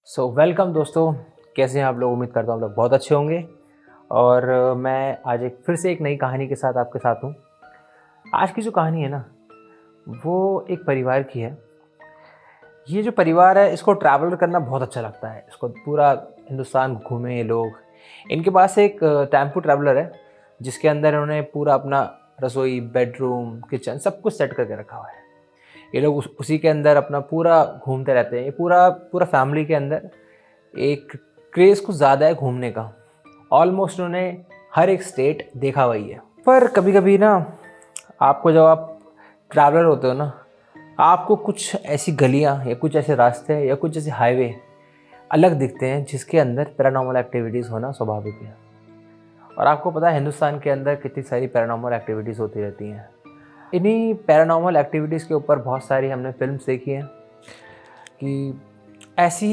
Welcome दोस्तों। कैसे हैं आप लोग? उम्मीद करता हूँ आप लोग बहुत अच्छे होंगे। और मैं आज फिर से एक नई कहानी के साथ आपके साथ हूँ। आज की जो कहानी है ना, वो एक परिवार की है। ये जो परिवार है, इसको ट्रैवल करना बहुत अच्छा लगता है। इसको पूरा हिंदुस्तान घूमे ये लोग। इनके पास एक टेम्पो ट्रैवलर है, जिसके अंदर इन्होंने पूरा अपना रसोई, बेडरूम, किचन सब कुछ सेट करके रखा हुआ है। ये लोग उसी के अंदर अपना पूरा घूमते रहते हैं। ये पूरा पूरा फैमिली के अंदर एक क्रेज़ कुछ ज़्यादा है घूमने का। ऑलमोस्ट उन्होंने हर एक स्टेट देखा हुई है। पर कभी-कभी ना, आपको जब आप ट्रैवलर होते हो ना, आपको कुछ ऐसी गलियाँ या कुछ ऐसे रास्ते या कुछ ऐसे हाईवे अलग दिखते हैं, जिसके अंदर पैरानॉर्मल एक्टिविटीज़ होना स्वाभाविक है। और आपको पता है हिंदुस्तान के अंदर कितनी सारी पैरानॉर्मल एक्टिविटीज़ होती रहती हैं। इन्हीं पैरानॉर्मल एक्टिविटीज़ के ऊपर बहुत सारी हमने फ़िल्म्स देखी हैं कि ऐसी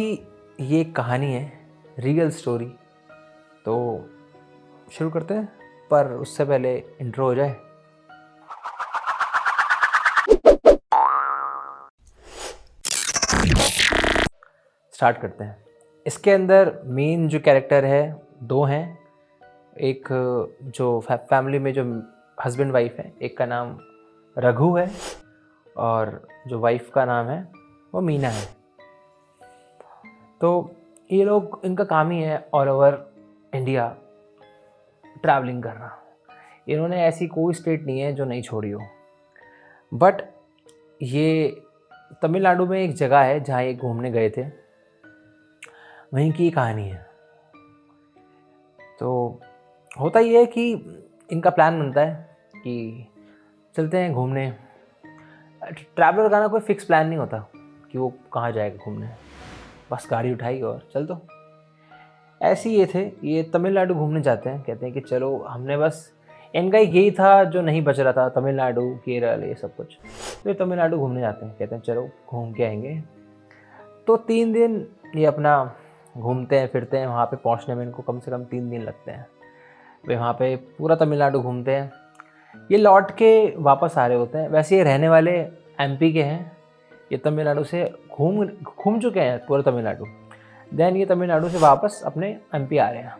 ये एक कहानी है, रियल स्टोरी। तो शुरू करते हैं, पर उससे पहले इंट्रो हो जाए। स्टार्ट करते हैं। इसके अंदर मेन जो कैरेक्टर है, दो हैं। एक जो फैमिली में जो हस्बैंड वाइफ है, एक का नाम रघु है और जो वाइफ का नाम है वो मीना है। तो ये लोग, इनका काम ही है ऑल ओवर इंडिया ट्रैवलिंग करना। इन्होंने ऐसी कोई स्टेट नहीं है जो नहीं छोड़ी हो। बट ये तमिलनाडु में एक जगह है जहाँ ये घूमने गए थे, वहीं की कहानी है। तो होता ये है कि इनका प्लान बनता है कि चलते हैं घूमने। ट्रैवलर का ना कोई फिक्स प्लान नहीं होता कि वो कहाँ जाएगा घूमने, बस गाड़ी उठाई और चल दो। ऐसे ही ये थे, ये तमिलनाडु घूमने जाते हैं। कहते हैं कि चलो, हमने बस, इनका यही था जो नहीं बच रहा था, तमिलनाडु, केरल, ये सब कुछ। तो ये तमिलनाडु घूमने जाते हैं, कहते हैं चलो घूम के आएंगे। तो 3 दिन ये अपना घूमते हैं फिरते हैं। वहाँ पे पहुँचने में इनको कम से कम 3 दिन लगते हैं। वे वहाँ पे पूरा तमिलनाडु घूमते हैं। ये लौट के वापस आ रहे होते हैं। वैसे ये रहने वाले एमपी के हैं। ये तमिलनाडु से घूम घूम चुके हैं पूरा तमिलनाडु। देन ये तमिलनाडु से वापस अपने एमपी आ रहे हैं।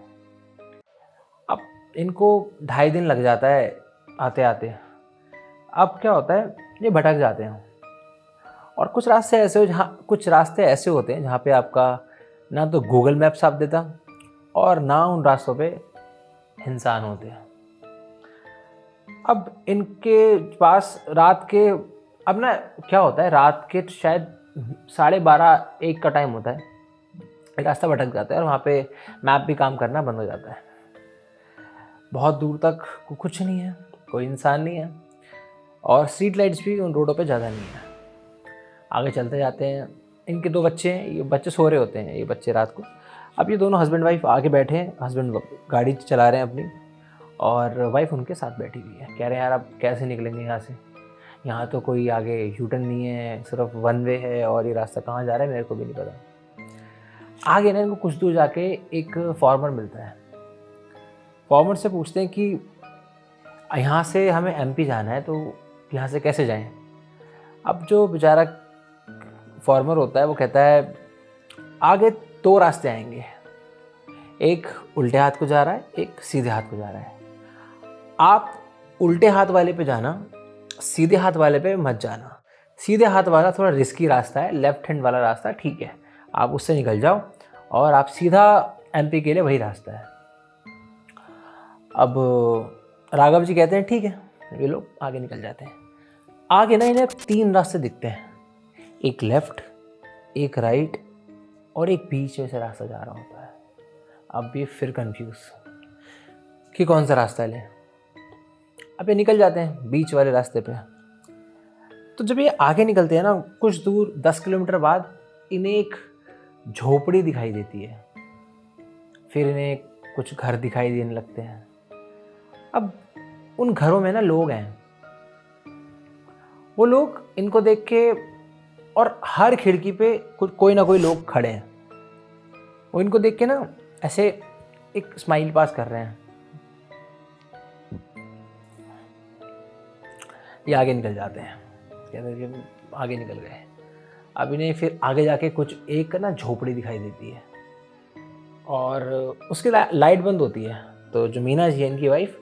अब इनको 2.5 दिन लग जाता है आते आते। अब क्या होता है, ये भटक जाते हैं। और कुछ रास्ते ऐसे होते हैं जहाँ पे आपका ना तो गूगल मैप साथ देता, और ना उन रास्तों पे इंसान होते हैं। अब इनके पास रात के, अब ना क्या होता है, रात के शायद 12:30-1 का टाइम होता है। रास्ता भटक जाता है और वहाँ पे मैप भी काम करना बंद हो जाता है। बहुत दूर तक कुछ नहीं है, कोई इंसान नहीं है, और स्ट्रीट लाइट्स भी उन रोडों पे ज़्यादा नहीं है। आगे चलते जाते हैं। इनके 2 बच्चे हैं। ये बच्चे सो रहे होते हैं, ये बच्चे रात को। अब ये दोनों हस्बैंड वाइफ आगे बैठे हैं। हस्बैंड गाड़ी चला रहे हैं अपनी, और वाइफ उनके साथ बैठी हुई है। कह रहे हैं यार, अब कैसे निकलेंगे यहाँ से? यहाँ तो कोई आगे यूटर्न नहीं है, सिर्फ वन वे है, और ये रास्ता कहाँ जा रहा है मेरे को भी नहीं पता। आगे ना इनको कुछ दूर जाके एक फार्मर मिलता है। फार्मर से पूछते हैं कि यहाँ से हमें एमपी जाना है, तो यहाँ से कैसे जाएं? अब जो बेचारा फार्मर होता है वो कहता है, आगे 2 रास्ते आएंगे, एक उल्टे हाथ को जा रहा है, एक सीधे हाथ को जा रहा है। आप उल्टे हाथ वाले पे जाना, सीधे हाथ वाले पे मत जाना। सीधे हाथ वाला थोड़ा रिस्की रास्ता है, लेफ्ट हैंड वाला रास्ता ठीक है, आप उससे निकल जाओ, और आप सीधा एमपी के लिए वही रास्ता है। अब राघव जी कहते हैं ठीक है। ये लोग आगे निकल जाते हैं। आगे ना इन्हें 3 रास्ते दिखते हैं, एक लेफ्ट, एक राइट, और एक बीच में से रास्ता जा रहा होता है। अब ये फिर कंफ्यूज कि कौन सा रास्ता ले। अब ये निकल जाते हैं बीच वाले रास्ते पे। तो जब ये आगे निकलते हैं ना, कुछ दूर 10 किलोमीटर बाद इन्हें एक झोपड़ी दिखाई देती है। फिर इन्हें कुछ घर दिखाई देने लगते हैं। अब उन घरों में ना लोग हैं। वो लोग इनको देख के, और हर खिड़की पे कोई ना कोई लोग खड़े हैं। वो इनको देख के ना ऐसे एक स्माइल पास कर रहे हैं। ये आगे निकल जाते हैं, कहते हैं कि आगे निकल गए। अब इन्हें फिर आगे जाके कुछ एक ना झोपड़ी दिखाई देती है और उसकी लाइट बंद होती है। तो जो मीना जी है इनकी वाइफ,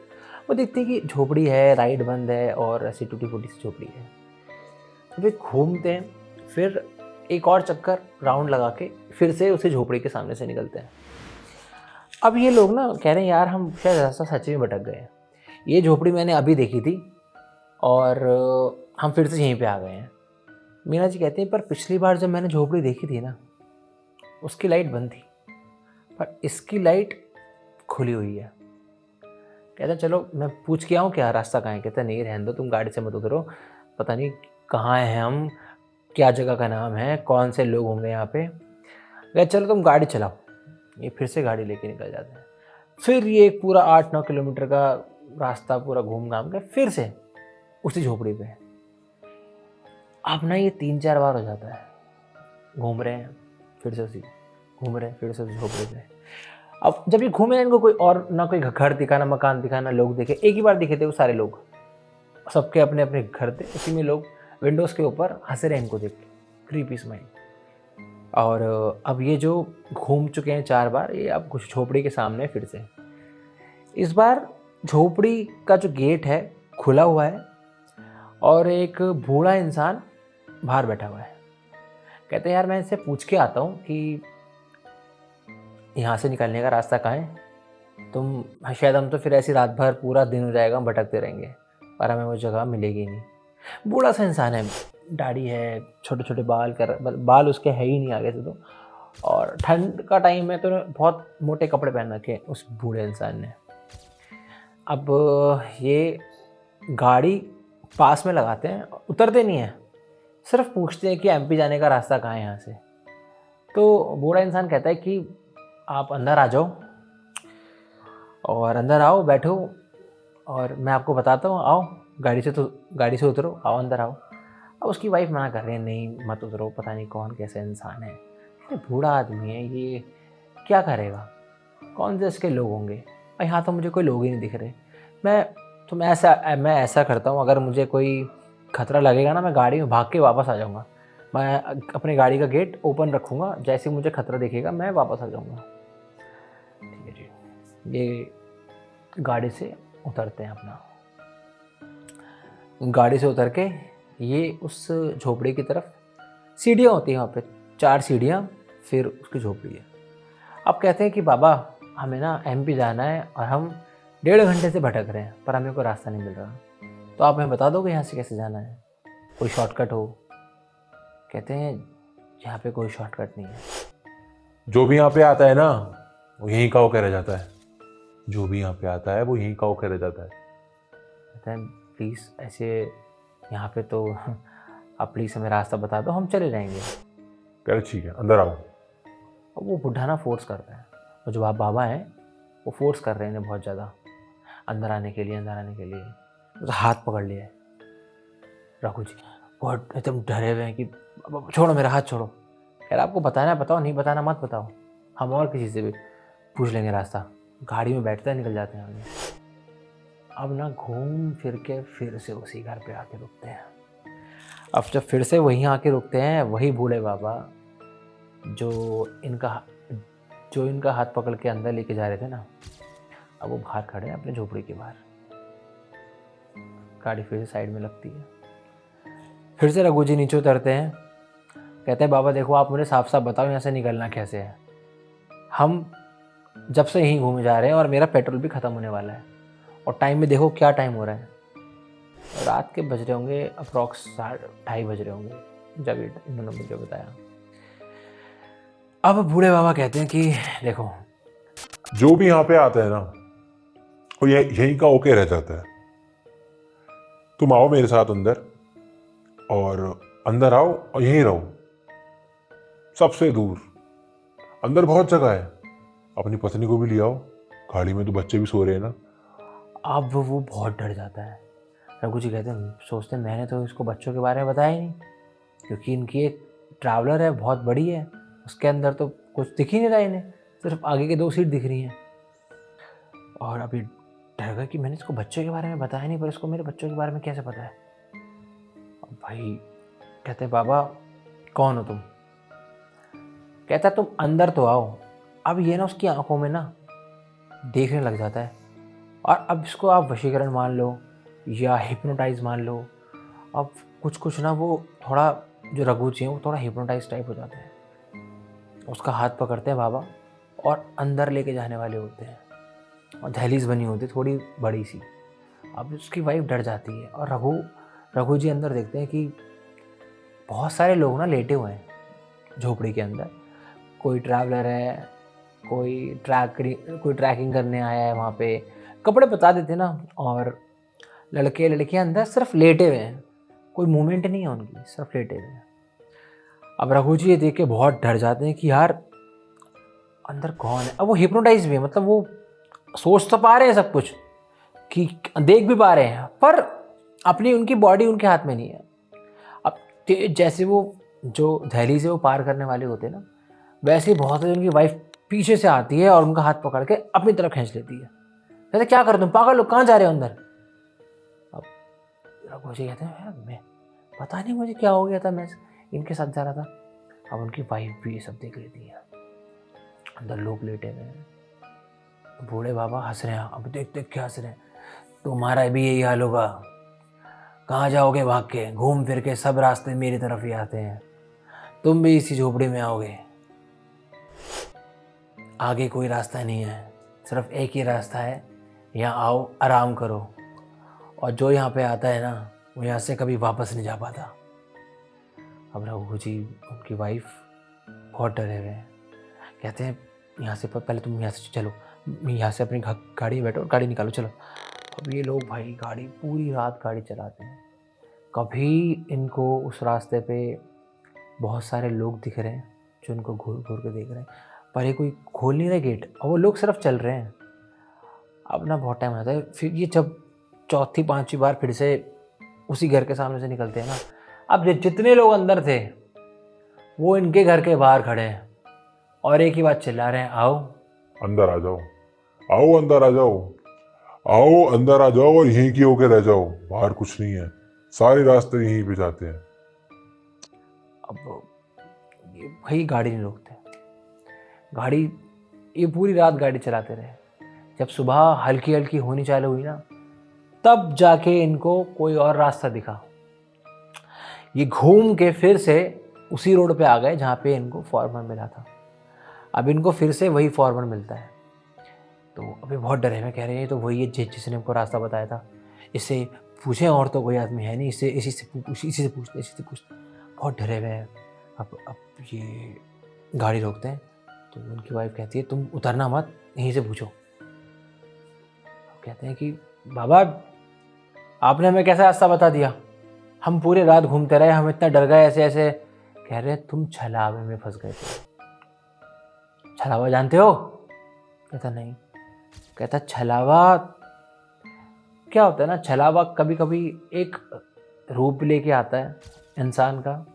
वो देखती है कि झोपड़ी है, लाइट बंद है और ऐसी टूटी फूटी सी झोपड़ी है। तो वे घूमते हैं, फिर एक और चक्कर राउंड लगा के फिर से उसी झोपड़ी के सामने से निकलते हैं। अब ये लोग ना कह रहे हैं यार हम शायद रास्ता सच में भटक गए हैं, ये झोपड़ी मैंने अभी देखी थी और हम फिर से यहीं पे आ गए हैं। मीना जी कहते हैं पर पिछली बार जब मैंने झोपड़ी देखी थी ना, उसकी लाइट बंद थी, पर इसकी लाइट खुली हुई है। कहते हैं चलो मैं पूछ के आऊँ क्या रास्ता कहाँ है। कहते हैं नहीं रहने दो, तुम गाड़ी से मत उतरो, पता नहीं कहाँ हैं हम, क्या जगह का नाम है, कौन से लोग होंगे यहाँ पे। कहते चलो तुम गाड़ी चलाओ। ये फिर से गाड़ी लेके निकल जाते हैं। फिर ये पूरा 8-9 किलोमीटर का रास्ता पूरा घूम घाम के फिर से उसी झोपड़ी पे। अब ना ये 3-4 बार हो जाता है, घूम रहे हैं फिर से उसी, घूम रहे हैं फिर से उसी झोपड़ी पे। अब जब ये घूमे इनको कोई और ना कोई घर दिखा, ना मकान दिखा, ना लोग दिखे। एक ही बार दिखे थे वो सारे लोग, सबके अपने अपने घर थे, उसी में लोग विंडोज़ के ऊपर हंस रहे हैं इनको देख के, क्रीपी स्माइल। और अब ये जो घूम चुके हैं 4 बार, ये अब कुछ झोपड़ी के सामने फिर से। इस बार झोपड़ी का जो गेट है खुला हुआ है और एक बूढ़ा इंसान बाहर बैठा हुआ है। कहते हैं यार मैं इससे पूछ के आता हूँ कि यहाँ से निकलने का रास्ता कहाँ है। तुम शायद हम तो फिर ऐसी रात भर पूरा दिन हो जाएगा, हम भटकते रहेंगे और हमें वो जगह मिलेगी नहीं। बूढ़ा सा इंसान है, दाढ़ी है, छोटे छोटे बाल उसके है ही नहीं आगे से तो, और ठंड का टाइम है तो बहुत मोटे कपड़े पहन रखे उस बूढ़े इंसान ने। अब ये गाड़ी पास में लगाते हैं, उतरते नहीं हैं, सिर्फ पूछते हैं कि एमपी जाने का रास्ता कहाँ है यहाँ से। तो बूढ़ा इंसान कहता है कि आप अंदर आ जाओ और अंदर आओ, बैठो और मैं आपको बताता हूँ, आओ गाड़ी से उतरो, आओ अंदर आओ। अब उसकी वाइफ मना कर रही है, नहीं मत उतरो, पता नहीं कौन कैसा इंसान है, ये बूढ़ा आदमी है, ये क्या करेगा, कौन से इसके लोग होंगे, और यहाँ तो मुझे कोई लोग ही नहीं दिख रहे। मैं ऐसा करता हूँ, अगर मुझे कोई खतरा लगेगा ना, मैं गाड़ी में भाग के वापस आ जाऊँगा। मैं अपनी गाड़ी का गेट ओपन रखूँगा, जैसे मुझे खतरा दिखेगा मैं वापस आ जाऊँगा। ठीक है जी। ये गाड़ी से उतरते हैं अपना, गाड़ी से उतर के ये उस झोपड़ी की तरफ, सीढ़ियाँ होती हैं वहाँ पे 4 सीढ़ियाँ, फिर उसकी झोपड़ी है। अब कहते हैं कि बाबा हमें ना एमपी जाना है और हम 1.5 घंटे से भटक रहे हैं पर हमें कोई रास्ता नहीं मिल रहा, तो आप हमें बता दोगे यहाँ से कैसे जाना है, कोई शॉर्टकट हो। कहते हैं यहाँ पे कोई शॉर्टकट नहीं है। जो भी यहाँ पे आता है ना वो यहीं का होकर रह जाता है, जो भी यहाँ पे आता है वो यहीं का होकर रह जाता है। कहते हैं प्लीज़ ऐसे यहाँ पे तो आप प्लीज़ हमें रास्ता बता दो, हम चले जाएंगे। कह रहे ठीक है अंदर आओ। अब वो बुढ़ा ना फोर्स करता है, वो जो आप बाबा हैं वो फोर्स कर रहे हैं बहुत ज़्यादा अंदर आने के लिए। उसका हाथ पकड़ लिया है रघु जी, बहुत एकदम डरे हुए हैं कि छोड़ो मेरा हाथ छोड़ो। यार आपको बताना है बताओ, नहीं बताना मत बताओ, हम और किसी से भी पूछ लेंगे रास्ता। गाड़ी में बैठते हैं, निकल जाते हैं आगे। अब ना घूम फिर के फिर से उसी घर पे आके रुकते हैं। अब जब फिर से वहीं आके रुकते हैं, वही बूढ़े बाबा जो इनका हाथ पकड़ के अंदर लेके जा रहे थे ना, अब वो बाहर खड़े हैं अपने झोपड़ी के बाहर। गाड़ी फिर से साइड में लगती है, फिर से रघु जी नीचे उतरते हैं। कहते हैं बाबा देखो आप मुझे साफ साफ बताओ यहाँ से निकलना कैसे है। हम जब से यहीं घूमे जा रहे हैं और मेरा पेट्रोल भी ख़त्म होने वाला है, और टाइम में देखो क्या टाइम हो रहा है, रात के बज रहे होंगे अप्रॉक्स 2:30 बज रहे होंगे जब इन्होंने मुझे बताया। अब बूढ़े बाबा कहते हैं कि देखो जो भी यहाँ पे आता है ना वो यहीं का होके रह जाता है। तुम आओ मेरे साथ अंदर, और अंदर आओ और यहीं रहो सबसे दूर। अंदर बहुत जगह है, अपनी पत्नी को भी ले आओ, गाड़ी में तो बच्चे भी सो रहे हैं ना। अब वो बहुत डर जाता है। रघु जी कहते हैं सोचते हैं मैंने तो इसको बच्चों के बारे में बताया ही नहीं, क्योंकि इनकी एक ट्रैवलर है बहुत बड़ी है, उसके अंदर तो कुछ दिख ही नहीं रहा इन्हें, सिर्फ आगे के 2 सीट दिख रही हैं। और अभी डर गया कि मैंने इसको बच्चों के बारे में बताया नहीं, पर इसको मेरे बच्चों के बारे में कैसे पता है। अब भाई कहते हैं बाबा कौन हो तुम? कहता तुम अंदर तो आओ। अब ये ना उसकी आंखों में ना देखने लग जाता है, और अब इसको आप वशीकरण मान लो या हिप्नोटाइज मान लो। अब कुछ कुछ ना वो थोड़ा, जो रघु जी हैं वो थोड़ा हिप्नोटाइज टाइप हो जाते हैं। उसका हाथ पकड़ते हैं बाबा और अंदर लेके जाने वाले होते हैं, और दहलीज बनी होती है थोड़ी बड़ी सी। अब उसकी वाइफ डर जाती है, और रघु जी अंदर देखते हैं कि बहुत सारे लोग ना लेटे हुए हैं झोपड़ी के अंदर। कोई ट्रैवलर है, कोई ट्रैकिंग करने आया है वहाँ पे, कपड़े बता देते ना, और लड़के लड़कियाँ अंदर सिर्फ लेटे हुए हैं, कोई मूवमेंट नहीं है उनकी, सिर्फ लेटे हुए हैं। अब रघु जी ये देख के बहुत डर जाते हैं कि यार अंदर कौन है। अब वो हिप्नोटाइज भी है, मतलब वो सोच तो पा रहे हैं सब कुछ, कि देख भी पा रहे हैं, पर अपनी उनकी बॉडी उनके हाथ में नहीं है। अब जैसे वो जो दहलीज से वो पार करने वाले होते हैं ना, वैसे ही बहुत सारी उनकी वाइफ पीछे से आती है और उनका हाथ पकड़ के अपनी तरफ खींच लेती है। कहते क्या कर तुम, पागल लोग, कहाँ जा रहे हो अंदर? अब रघु जी कहते हैं मैं पता नहीं मुझे क्या हो गया था, मैं इनके साथ जा रहा था। अब उनकी वाइफ भी ये सब देख लेती है, अंदर लोग लेटे हुए हैं। बूढ़े बाबा हंस रहे हैं, अब देख देख के हंस रहे हैं। तुम्हारा भी यही हाल होगा, कहाँ जाओगे भाग के, घूम फिर के सब रास्ते मेरी तरफ ही आते हैं, तुम भी इसी झोपड़ी में आओगे। आगे कोई रास्ता नहीं है, सिर्फ एक ही रास्ता है, यहाँ आओ आराम करो, और जो यहाँ पे आता है ना वो यहाँ से कभी वापस नहीं जा पाता। अब रघु जी, उनकी वाइफ बहुत डरे हुए हैं, कहते हैं यहाँ से पहले तुम यहाँ से चलो, यहाँ से अपनी गाड़ी में बैठो और गाड़ी निकालो, चलो। अब ये लोग भाई गाड़ी, पूरी रात गाड़ी चलाते हैं। कभी इनको उस रास्ते पे बहुत सारे लोग दिख रहे हैं जो इनको घूर घूर के देख रहे हैं, पर ये कोई खोल नहीं रहे गेट, और वो लोग सिर्फ चल रहे हैं। अब ना बहुत टाइम आता है, फिर ये जब चौथी पांचवी बार फिर से उसी घर के सामने से निकलते हैं ना, अब जितने लोग अंदर थे वो इनके घर के बाहर खड़े हैं और एक ही बात चिल्ला रहे हैं, आओ अंदर आ जाओ, आओ अंदर आ जाओ, आओ अंदर आ जाओ और यहीं की होके रह जाओ, बाहर कुछ नहीं है, सारे रास्ते यहीं पे जाते हैं। अब ये भाई गाड़ी नहीं रोकते, गाड़ी ये पूरी रात गाड़ी चलाते रहे। जब सुबह हल्की हल्की होनी चालू हुई ना, तब जाके इनको कोई और रास्ता दिखा। ये घूम के फिर से उसी रोड पे आ गए जहाँ पे इनको फॉर्मर मिला था। अब इनको फिर से वही फॉर्मर मिलता है, तो अभी बहुत डरे हुए, कह रहे हैं तो वही है जिसने हमको रास्ता बताया था, इससे पूछें, और तो कोई आदमी है नहीं, इसी से पूछते। बहुत डरे हुए हैं। अब ये गाड़ी रोकते हैं, तो उनकी वाइफ कहती है तुम उतरना मत, यहीं से पूछो। कहते हैं कि बाबा आपने हमें कैसा रास्ता बता दिया, हम पूरी रात घूमते रहे, हम इतना डर गए, ऐसे ऐसे। कह रहे हैं तुम छलावे में फंस गए थे। छलावा जानते हो? कहता नहीं। कहता छलावा क्या होता है ना, छलावा कभी कभी एक रूप लेके आता है इंसान का।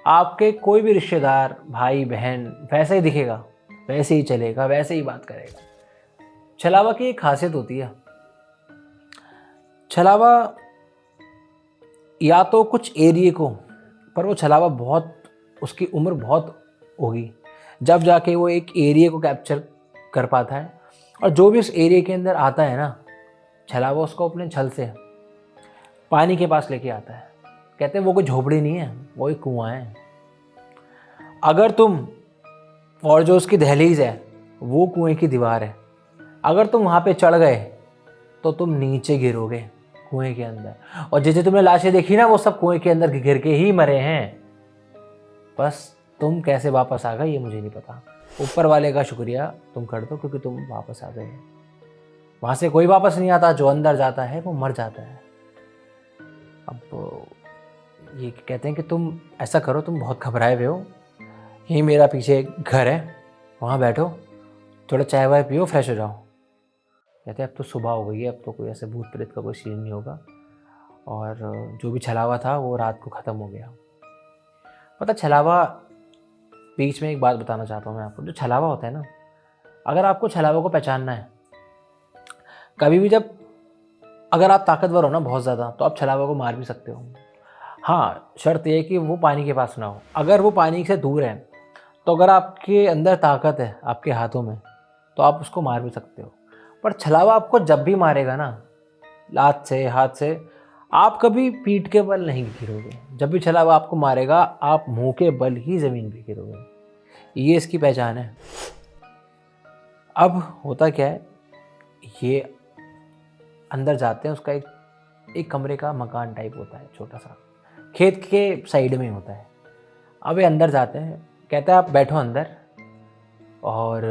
आपके कोई भी रिश्तेदार, भाई बहन वैसे ही दिखेगा, वैसे ही चलेगा, वैसे ही बात करेगा। छलावा की एक खासियत होती है, छलावा या तो कुछ एरिया को, पर वो छलावा बहुत, उसकी उम्र बहुत होगी जब जाके वो एक एरिया को कैप्चर कर पाता है। और जो भी उस एरिया के अंदर आता है ना, छलावा उसको अपने छल से पानी के पास लेके आता है। कहते हैं वो कोई झोपड़ी नहीं है, वो एक कुआं है। अगर तुम, और जो उसकी दहलीज है वो कुएं की दीवार है, अगर तुम वहाँ पे चढ़ गए तो तुम नीचे गिरोगे कुएं के अंदर। और जैसे तुमने लाशें देखी ना, वो सब कुएं के अंदर गिर के ही मरे हैं। बस तुम कैसे वापस आ गए ये मुझे नहीं पता, ऊपर वाले का शुक्रिया तुम कर दो क्योंकि तुम वापस आ गए। वहाँ से कोई वापस नहीं आता, जो अंदर जाता है वो मर जाता है। अब ये कहते हैं कि तुम ऐसा करो, तुम बहुत घबराए हुए हो, यही मेरा पीछे एक घर है, वहाँ बैठो, थोड़ा चाय वाय पियो, फ्रेश हो जाओ। कहते हैं अब तो सुबह हो गई है, अब तो कोई ऐसे भूत प्रेत का कोई सीन नहीं होगा, और जो भी छलावा था वो रात को ख़त्म हो गया। पता छलावा, बीच में एक बात बताना चाहता हूँ मैं आपको, जो छलावा होता है ना, अगर आपको छलावा को पहचानना है, कभी भी जब, अगर आप ताकतवर हो ना बहुत ज़्यादा, तो आप छलावा को मार भी सकते हो। हाँ, शर्त ये है कि वो पानी के पास ना हो। अगर वो पानी से दूर है, तो अगर आपके अंदर ताकत है, आपके हाथों में, तो आप उसको मार भी सकते हो। पर छलावा आपको जब भी मारेगा ना, लात से, हाथ से, आप कभी पीठ के बल नहीं गिरोगे। जब भी छलावा आपको मारेगा, आप मुँह के बल ही ज़मीन पे गिरोगे। ये इसकी पहचान है। अब होता क्या है, ये अंदर जाते हैं, उसका एक कमरे का मकान टाइप होता है छोटा-सा, खेत के साइड में ही होता है। अब ये अंदर जाते हैं, कहता है आप बैठो अंदर और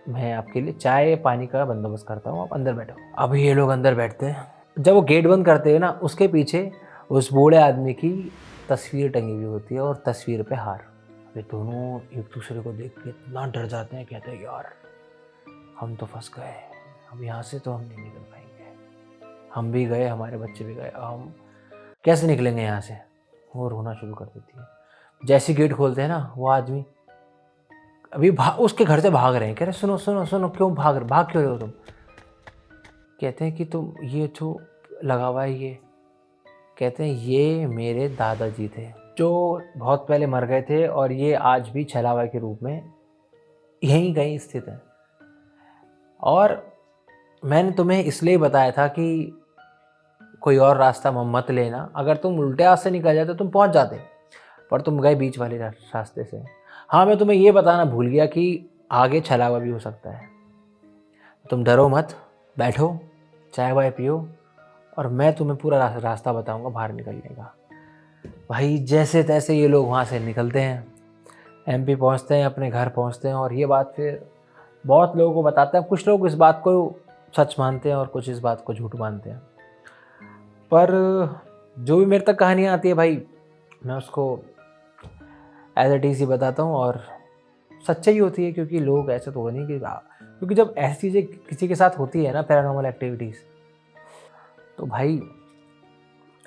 मैं आपके लिए चाय पानी का बंदोबस्त करता हूँ, आप अंदर बैठो। अब ये लोग अंदर बैठते हैं। जब वो गेट बंद करते हैं ना, उसके पीछे उस बूढ़े आदमी की तस्वीर टंगी हुई होती है और तस्वीर पे हार। अब ये दोनों एक दूसरे को देख के इतना डर जाते हैं, कहते हैं यार हम तो फंस गए, अब यहाँ से तो हम नहीं निकल पाएंगे। हम भी गए, हमारे बच्चे भी गए, अब हम कैसे निकलेंगे यहाँ से। वो रोना शुरू कर देती है। जैसे गेट खोलते हैं ना, वो आदमी अभी उसके घर से भाग रहे हैं, कह रहे सुनो सुनो सुनो, क्यों भाग क्यों रहे हो तुम। कहते हैं कि तुम ये जो लगा हुआ है ये, कहते हैं ये मेरे दादाजी थे जो बहुत पहले मर गए थे और ये आज भी छलावा के रूप में यहीं कहीं स्थित है। और मैंने तुम्हें इसलिए बताया था कि कोई और रास्ता मत लेना, अगर तुम उल्टे हाथ से निकल जाते तो तुम पहुंच जाते, पर तुम गए बीच वाले रास्ते से। हाँ, मैं तुम्हें ये बताना भूल गया कि आगे छलावा भी हो सकता है। तुम डरो मत, बैठो, चाय वाय पियो और मैं तुम्हें पूरा रास्ता बताऊंगा बाहर निकलने का। भाई जैसे तैसे ये लोग वहाँ से निकलते हैं, एमपी पहुँचते हैं, अपने घर पहुँचते हैं और ये बात फिर बहुत लोगों को बताते हैं। कुछ लोग इस बात को सच मानते हैं और कुछ इस बात को झूठ मानते हैं। पर जो भी मेरे तक कहानियाँ आती है भाई, मैं उसको एज इट इज़ ही बताता हूँ और सच्चाई होती है, क्योंकि लोग ऐसे तो हो नहीं कि क्योंकि जब ऐसी चीज़ें किसी के साथ होती है ना, पैरानॉर्मल एक्टिविटीज़, तो भाई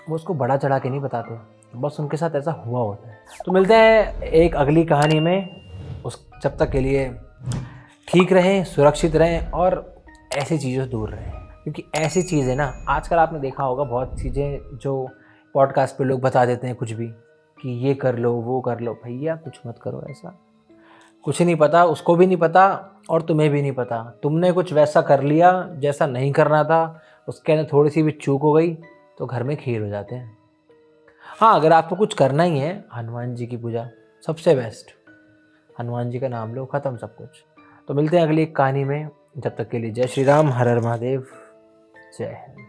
वो उसको बढ़ा चढ़ा के नहीं बताते, बस उनके साथ ऐसा हुआ होता है। तो मिलते हैं एक अगली कहानी में। उस जब तक के लिए ठीक रहें, सुरक्षित रहें और ऐसी चीज़ों से दूर रहें, क्योंकि ऐसी चीज़ें ना आजकल आपने देखा होगा, बहुत चीज़ें जो पॉडकास्ट पे लोग बता देते हैं कुछ भी, कि ये कर लो वो कर लो। भैया कुछ मत करो ऐसा, कुछ नहीं पता, उसको भी नहीं पता और तुम्हें भी नहीं पता। तुमने कुछ वैसा कर लिया जैसा नहीं करना था, उसके अंदर थोड़ी सी भी चूक हो गई तो घर में खीर हो जाते हैं। हाँ, अगर आपको कुछ करना ही है, हनुमान जी की पूजा सबसे बेस्ट, हनुमान जी का नाम लो, ख़त्म सब कुछ। तो मिलते हैं अगली एक कहानी में, जब तक के लिए जय श्री राम, हर हर महादेव, जय हिंद।